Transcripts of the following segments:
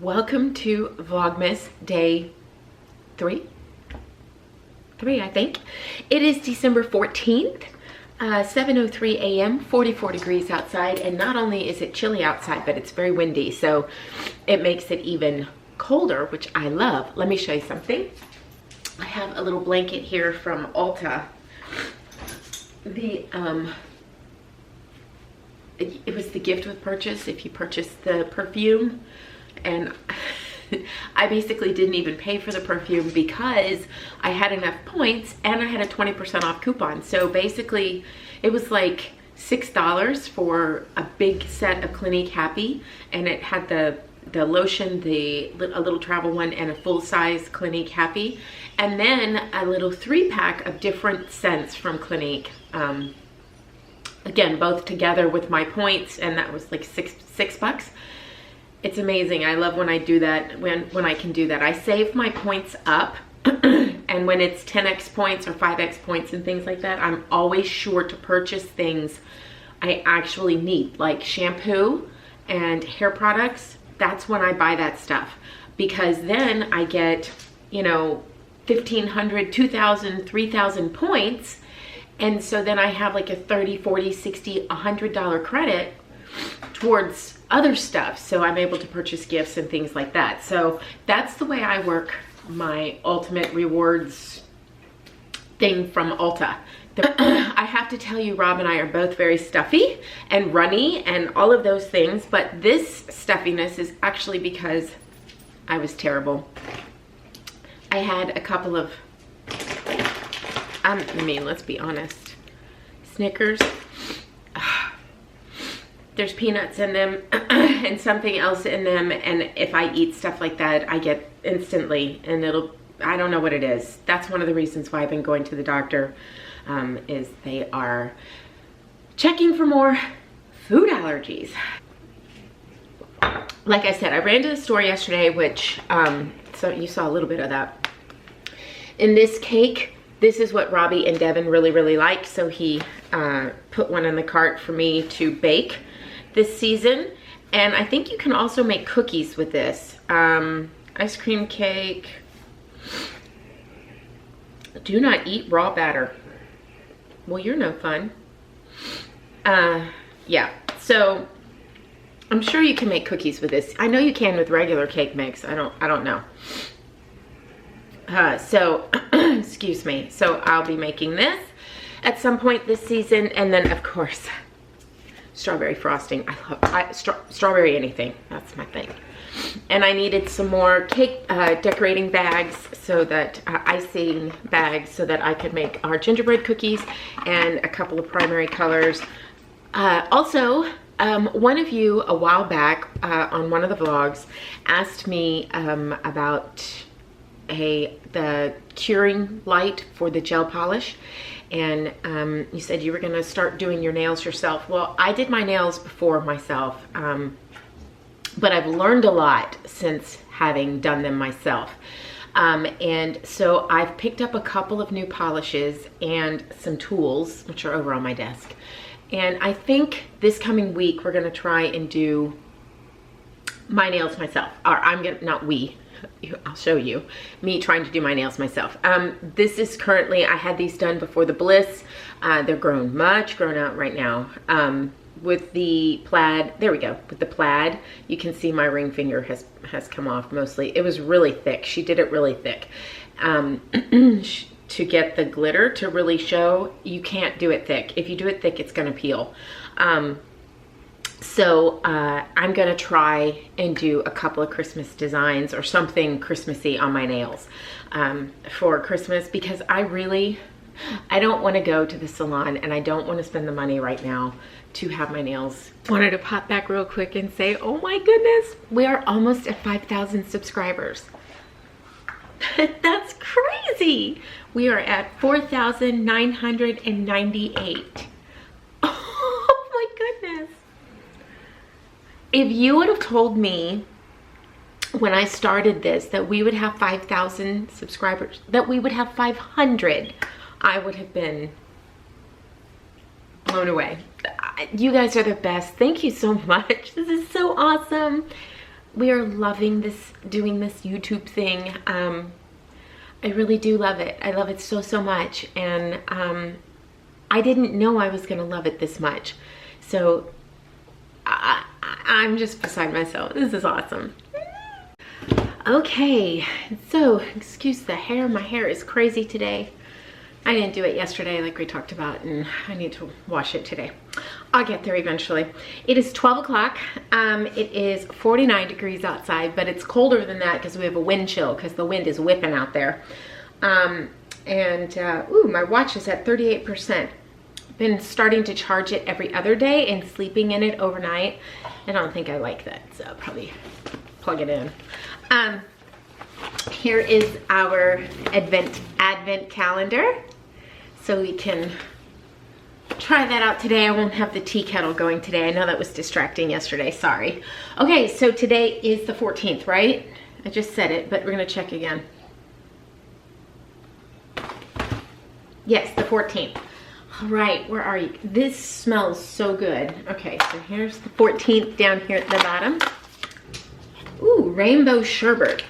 Welcome to Vlogmas day 3 I think. It is December 14th, 7:03 a.m., 44 degrees outside, and not only is it chilly outside, but it's very windy, so it makes it even colder, which I love. Let me show you something. I have a little blanket here from Ulta. It was the gift with purchase if you purchased the perfume, and I basically didn't even pay for the perfume because I had enough points and I had a 20% off coupon. So basically it was like $6 for a big set of Clinique Happy, and it had the lotion, a little travel one, and a full-size Clinique Happy, and then a little 3-pack of different scents from Clinique. Again, both together with my points, and that was like six bucks. It's amazing. I love when I do that, when I can do that. I save my points up, and when it's 10x points or 5x points and things like that, I'm always sure to purchase things I actually need, like shampoo and hair products. That's when I buy that stuff, because then I get, you know, 1,500, 2,000, 3,000 points, and so then I have like a 30, 40, 60, $100 credit towards other stuff, so I'm able to purchase gifts and things like that. So that's the way I work my ultimate rewards thing from Ulta. I have to tell you, Rob and I are both very stuffy and runny and all of those things, but this stuffiness is actually because I was terrible. I had a couple of, I mean, let's be honest, Snickers. There's peanuts in them and something else in them, and if I eat stuff like that, I get instantly, and I don't know what it is. That's one of the reasons why I've been going to the doctor, is they are checking for more food allergies. Like I said, I ran to the store yesterday, which, so you saw a little bit of that. In this cake, this is what Robbie and Devin really like, so he put one in the cart for me to bake this season. And I think you can also make cookies with this. Ice cream cake. Do not eat raw batter. Well, you're no fun. Yeah, so I'm sure you can make cookies with this. I know you can with regular cake mix. I don't know. So excuse me. So I'll be making this at some point this season, and then of course strawberry frosting. I love strawberry anything. That's my thing. And I needed some more cake decorating bags, so that icing bags, so that I could make our gingerbread cookies, and a couple of primary colors. Also, one of you a while back on one of the vlogs asked me about the curing light for the gel polish, and you said you were gonna start doing your nails yourself. Well, I did my nails before myself, but I've learned a lot since having done them myself. And so I've picked up a couple of new polishes and some tools, which are over on my desk. And I think this coming week we're gonna try and do my nails myself. Or I'll show you me trying to do my nails myself. This is currently, I had these done before the Bliss. They're grown out right now. With the plaid, there we go, with the plaid, you can see my ring finger has come off mostly. It was really thick. She did it really thick. To get the glitter to really show, you can't do it thick. If you do it thick, it's gonna peel. So I'm gonna try and do a couple of Christmas designs or something Christmassy on my nails for Christmas, because I don't want to go to the salon, and I don't want to spend the money right now to have my nails. Wanted to pop back real quick and say, oh my goodness, we are almost at 5,000 subscribers. That's crazy. We are at 4,998. Oh my goodness. If you would have told me when I started this that we would have 5,000 subscribers, that we would have 500, I would have been blown away. You guys are the best. Thank you so much. This is so awesome. we are loving this, doing this YouTube thing. I really do love it. I love it so, so much. And I didn't know I was gonna love it this much. So I'm just beside myself. This is awesome. Okay, so excuse the hair. My hair is crazy today. I didn't do it yesterday like we talked about, and I need to wash it today. I'll get there eventually. It is 12 o'clock. It is 49 degrees outside, but it's colder than that because we have a wind chill because the wind is whipping out there. Ooh, my watch is at 38%. Been starting to charge it every other day and sleeping in it overnight. I don't think I like that, so I'll probably plug it in. Here is our advent calendar. So we can try that out today. I won't have the tea kettle going today. I know that was distracting yesterday, sorry. Okay, so today is the 14th, right? I just said it, but we're gonna check again. Yes, the 14th. All right, where are you? This smells so good. Okay, so here's the 14th down here at the bottom. Ooh, rainbow sherbet.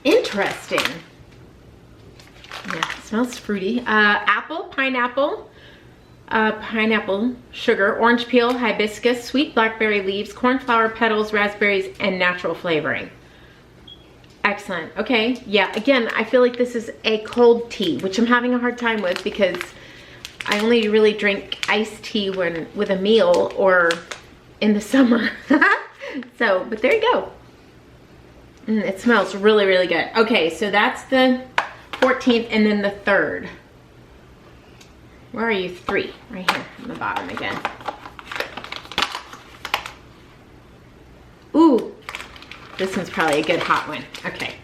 Interesting. Yeah, it smells fruity. Apple, pineapple, pineapple sugar, orange peel, hibiscus, sweet blackberry leaves, cornflower petals, raspberries, and natural flavoring. Excellent. Okay, yeah, again, I feel like this is a cold tea, which I'm having a hard time with because I only really drink iced tea when with a meal or in the summer. So, but there you go. It smells really, really good. Okay, so that's the 14th, and then the 3rd. Where are you? 3, right here on the bottom again. Ooh, this one's probably a good hot one. Okay.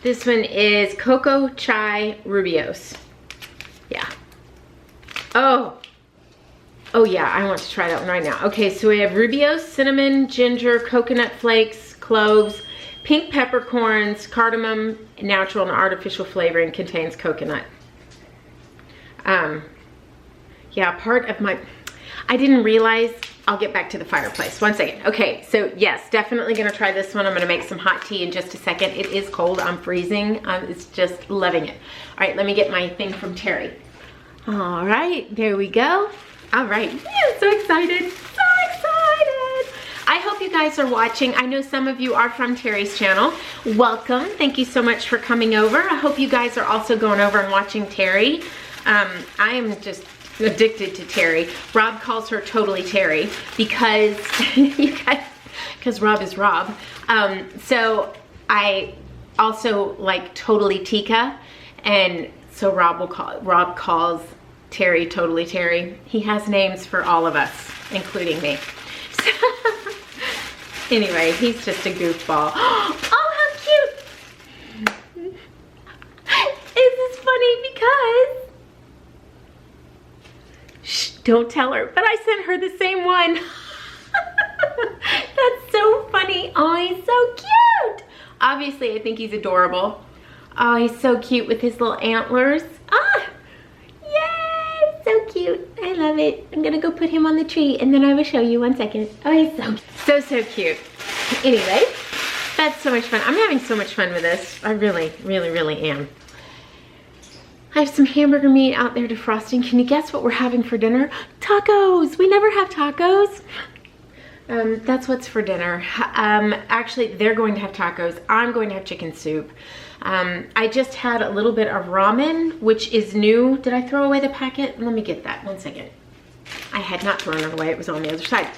This one is Cocoa Chai Ribeyes. Yeah. Oh yeah, I want to try that one right now. Okay, so we have Ribeyes, cinnamon, ginger, coconut flakes, cloves, pink peppercorns, cardamom, natural and artificial flavoring, contains coconut. Yeah, part of my, I didn't realize, I'll get back to the fireplace. One second. Okay, so yes, definitely gonna try this one. I'm gonna make some hot tea in just a second. It is cold, I'm freezing. It's just loving it. All right, let me get my thing from Terri. All right, there we go. All right, I'm so excited, so excited. I hope you guys are watching. I know some of you are from Terri's channel. Welcome, thank you so much for coming over. I hope you guys are also going over and watching Terri. I am just addicted to Terri. Rob calls her Totally Terri because you guys, because Rob is Rob. So I also like Totally Tika, and so Rob calls Terri Totally Terri. He has names for all of us, including me. So, anyway, he's just a goofball. Oh, how cute! This is funny because, shh, don't tell her, but I sent her the same one. That's so funny. Oh, he's so cute. Obviously, I think he's adorable. Oh, he's so cute with his little antlers. Ah, yay, so cute. I love it. I'm gonna go put him on the tree and then I will show you. One second. Oh, he's so cute. Anyway, that's so much fun. I'm having so much fun with this. I really, really, really am. I have some hamburger meat out there defrosting. Can you guess what we're having for dinner? Tacos. We never have tacos. That's what's for dinner. Actually, they're going to have tacos. I'm going to have chicken soup. I just had a little bit of ramen, which is new. Did I throw away the packet? Let me get that. One second. I had not thrown it away. It was on the other side.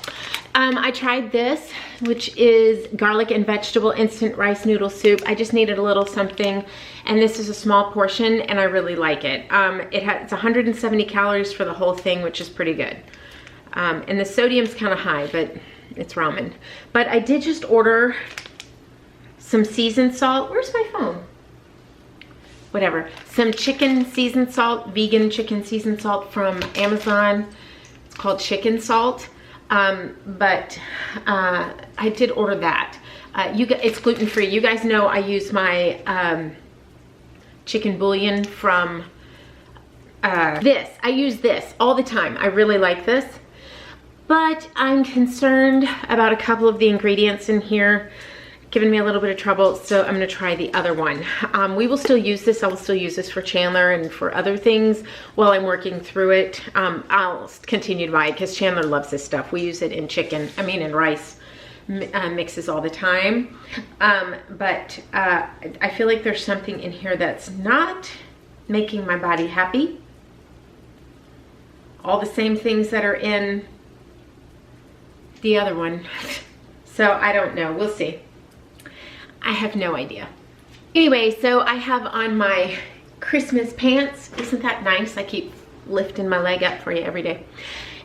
I tried this, which is garlic and vegetable instant rice noodle soup. I just needed a little something, and this is a small portion, and I really like it. It's 170 calories for the whole thing, which is pretty good. And the sodium's kind of high, but it's ramen. But I did just order some seasoned salt. Where's my phone? Whatever. Some chicken seasoned salt, vegan chicken seasoned salt from Amazon. It's called chicken salt. But I did order that. It's gluten-free. You guys know I use my chicken bouillon from, I use this all the time. I really like this. but I'm concerned about a couple of the ingredients in here, giving me a little bit of trouble, so I'm gonna try the other one. We will still use this. I will still use this for Chandler and for other things while I'm working through it. I'll continue to buy it because Chandler loves this stuff. We use it in in rice mixes all the time. But I feel like there's something in here that's not making my body happy. All the same things that are in the other one. So I don't know, we'll see. I have no idea. Anyway, so I have on my Christmas pants. Isn't that nice? I keep lifting my leg up for you every day.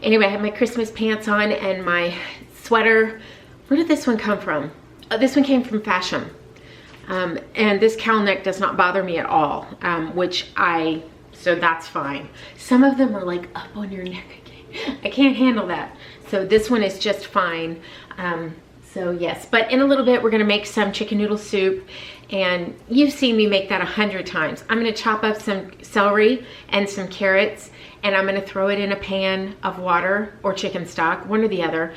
Anyway, I have my Christmas pants on and my sweater. Where did this one come from? Oh, this one came from Fashion. And this cowl neck does not bother me at all, so that's fine. Some of them are like up on your neck. I can't handle that. So this one is just fine. So yes, but in a little bit, we're gonna make some chicken noodle soup, and you've seen me make that 100 times. I'm gonna chop up some celery and some carrots, and I'm gonna throw it in a pan of water or chicken stock, one or the other,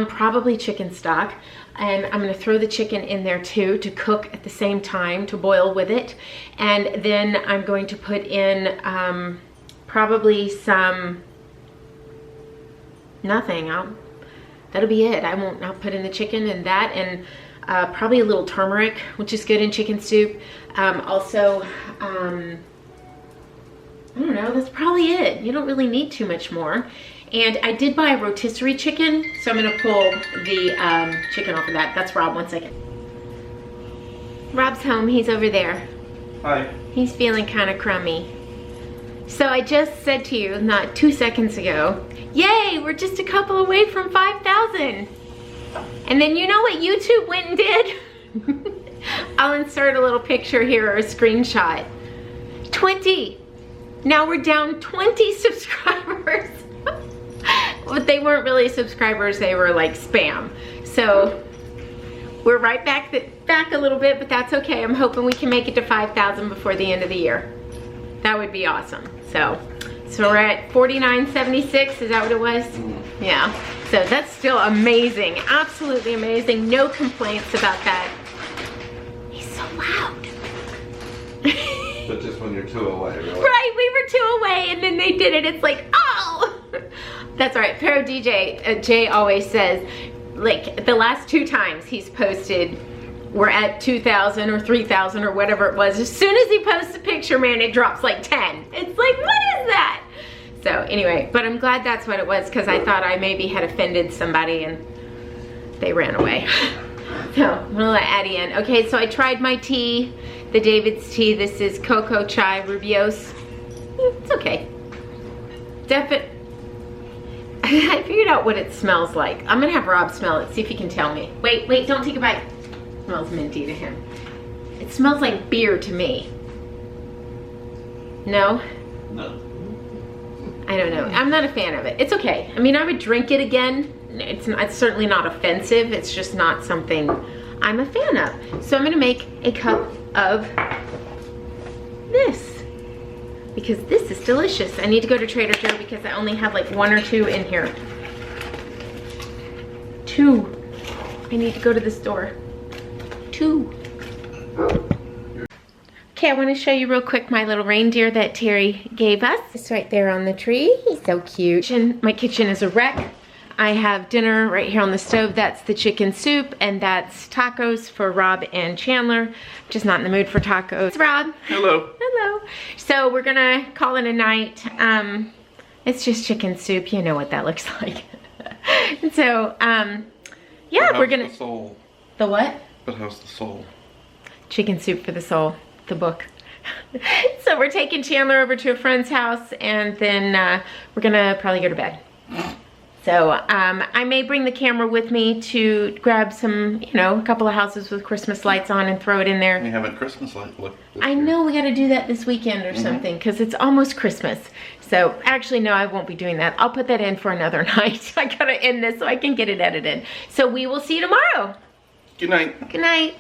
probably chicken stock. And I'm gonna throw the chicken in there too to cook at the same time, to boil with it. And then I'm going to put in probably some, that'll be it. I'll put in the chicken and that, and probably a little turmeric, which is good in chicken soup. Also, I don't know, that's probably it. You don't really need too much more. And I did buy a rotisserie chicken, so I'm gonna pull the chicken off of that. That's Rob, 1 second. Rob's home, he's over there. Hi. He's feeling kind of crummy. So I just said to you, not 2 seconds ago, yay, we're just a couple away from 5,000. And then you know what YouTube went and did? I'll insert a little picture here or a screenshot. 20. Now we're down 20 subscribers. But they weren't really subscribers, they were like spam. So we're right back a little bit, but that's okay. I'm hoping we can make it to 5,000 before the end of the year. That would be awesome. So we're at 49.76, is that what it was? Yeah, so that's still amazing, absolutely amazing. No complaints about that. He's so loud. But just when you're 2 away, really. Right, we were 2 away and then they did it. It's like, oh! That's all right, Pero DJ, Jay always says, like the last 2 times he's posted, we're at 2,000 or 3,000 or whatever it was. As soon as he posts a picture, man, it drops like 10. It's like, what is that? So anyway, but I'm glad that's what it was, because I thought I maybe had offended somebody and they ran away. So I'm gonna let Addie in. Okay, so I tried my tea, the David's tea. This is cocoa chai Ribeyes. It's okay. I figured out what it smells like. I'm gonna have Rob smell it, see if he can tell me. Wait, don't take a bite. It smells minty to him. It smells like beer to me. No? No. I don't know. I'm not a fan of it. It's okay. I mean, I would drink it again. It's certainly not offensive. It's just not something I'm a fan of. So I'm gonna make a cup of this, because this is delicious. I need to go to Trader Joe because I only have like 1 or 2 in here. 2. I need to go to the store. 2. Okay, I want to show you real quick my little reindeer that Terry gave us. It's right there on the tree. He's so cute. My kitchen is a wreck. I have dinner right here on the stove. That's the chicken soup, and that's tacos for Rob and Chandler. Just not in the mood for tacos. Rob. Hello. Hello. So we're gonna call it a night. It's just chicken soup. You know what that looks like. So, yeah, we're gonna. The soul. The what? But how's the soul? Chicken soup for the soul. The book. So we're taking Chandler over to a friend's house, and then we're gonna probably go to bed. So I may bring the camera with me to grab some, you know, a couple of houses with Christmas lights on and throw it in there. We have a Christmas light look. I know, we gotta do that this weekend or something, because it's almost Christmas. So actually, no, I won't be doing that. I'll put that in for another night. I gotta end this so I can get it edited. So we will see you tomorrow. Good night. Good night.